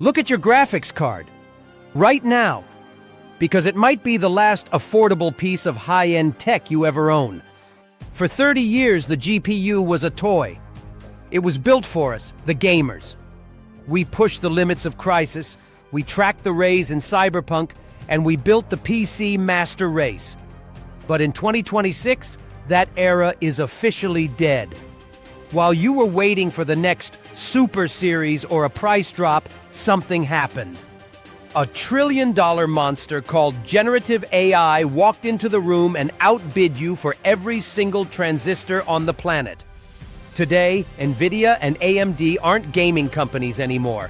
Look at your graphics card, right now, because it might be the last affordable piece of high-end tech you ever own. For 30 years, the GPU was a toy. It was built for us, the gamers. We pushed the limits of Crisis, we tracked the rays in Cyberpunk, and we built the PC master race. But in 2026, that era is officially dead. While you were waiting for the next Super Series or a price drop, something happened. A trillion-dollar monster called generative AI walked into the room and outbid you for every single transistor on the planet. Today, NVIDIA and AMD aren't gaming companies anymore.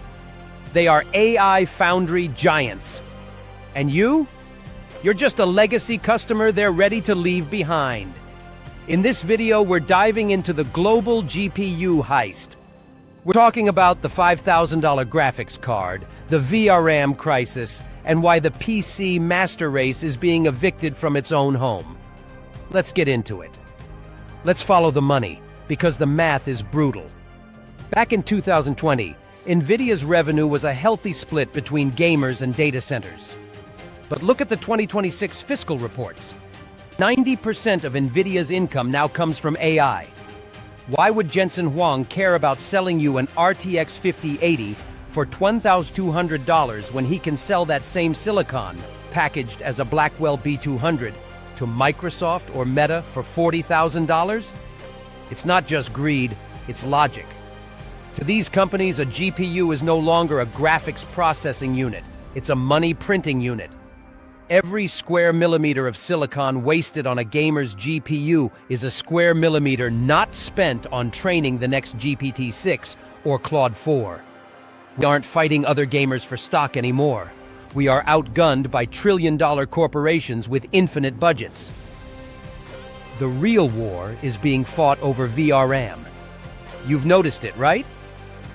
They are AI foundry giants. And you? You're just a legacy customer they're ready to leave behind. In this video, we're diving into the global GPU heist. We're talking about the $5,000 graphics card, the VRAM crisis, and why the PC master race is being evicted from its own home. Let's get into it. Let's follow the money, because the math is brutal. Back in 2020, NVIDIA's revenue was a healthy split between gamers and data centers. But look at the 2026 fiscal reports. 90% of NVIDIA's income now comes from AI. Why would Jensen Huang care about selling you an RTX 5080 for $1,200 when he can sell that same silicon, packaged as a Blackwell B200, to Microsoft or Meta for $40,000? It's not just greed, it's logic. To these companies, a GPU is no longer a graphics processing unit, it's a money printing unit. Every square millimeter of silicon wasted on a gamer's GPU is a square millimeter not spent on training the next GPT-6 or Claude 4. We aren't fighting other gamers for stock anymore. We are outgunned by trillion-dollar corporations with infinite budgets. The real war is being fought over VRAM. You've noticed it, right?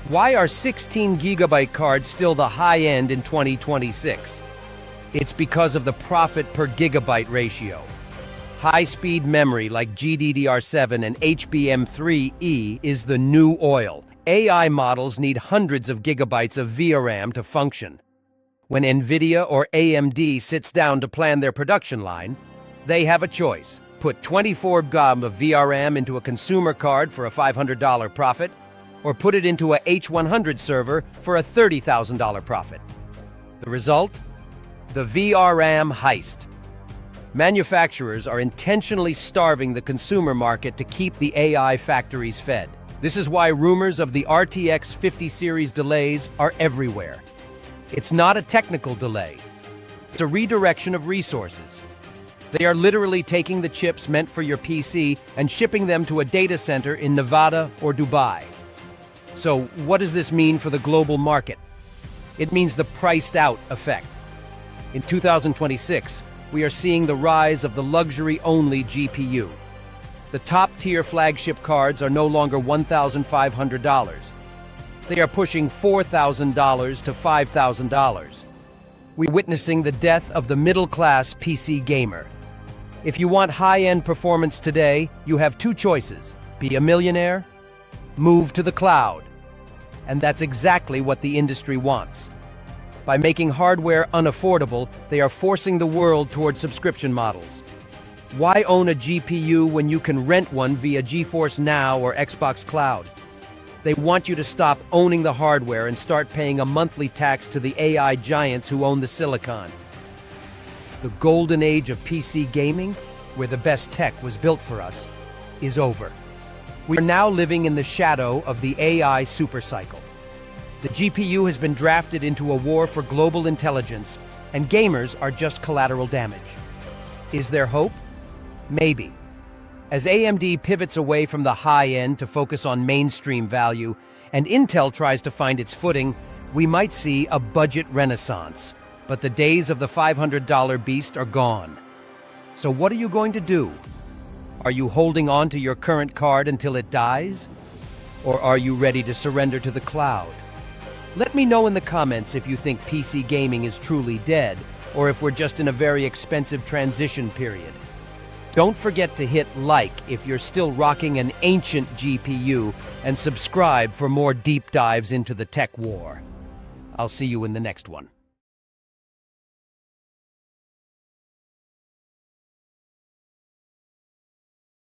Why are 16GB cards still the high end in 2026? It's because of the profit per gigabyte ratio. High-speed memory like GDDR7 and HBM3E is the new oil. AI models need hundreds of gigabytes of VRAM to function. When NVIDIA or AMD sits down to plan their production line, they have a choice. Put 24 GB of VRAM into a consumer card for a $500 profit, or put it into a H100 server for a $30,000 profit. The result? The VRAM heist. Manufacturers are intentionally starving the consumer market to keep the AI factories fed. This is why rumors of the RTX 50 series delays are everywhere. It's not a technical delay. It's a redirection of resources. They are literally taking the chips meant for your PC and shipping them to a data center in Nevada or Dubai. So, what does this mean for the global market? It means the priced-out effect. In 2026, we are seeing the rise of the luxury-only GPU. The top-tier flagship cards are no longer $1,500. They are pushing $4,000 to $5,000. We're witnessing the death of the middle-class PC gamer. If you want high-end performance today, you have two choices. Be a millionaire, move to the cloud. And that's exactly what the industry wants. By making hardware unaffordable, they are forcing the world toward subscription models. Why own a GPU when you can rent one via GeForce Now or Xbox Cloud? They want you to stop owning the hardware and start paying a monthly tax to the AI giants who own the silicon. The golden age of PC gaming, where the best tech was built for us, is over. We are now living in the shadow of the AI supercycle. The GPU has been drafted into a war for global intelligence, and gamers are just collateral damage. Is there hope? Maybe. As AMD pivots away from the high end to focus on mainstream value, and Intel tries to find its footing, we might see a budget renaissance. But the days of the $500 beast are gone. So what are you going to do? Are you holding on to your current card until it dies? Or are you ready to surrender to the cloud? Let me know in the comments if you think PC gaming is truly dead, or if we're just in a very expensive transition period. Don't forget to hit like if you're still rocking an ancient GPU, and subscribe for more deep dives into the tech war. I'll see you in the next one.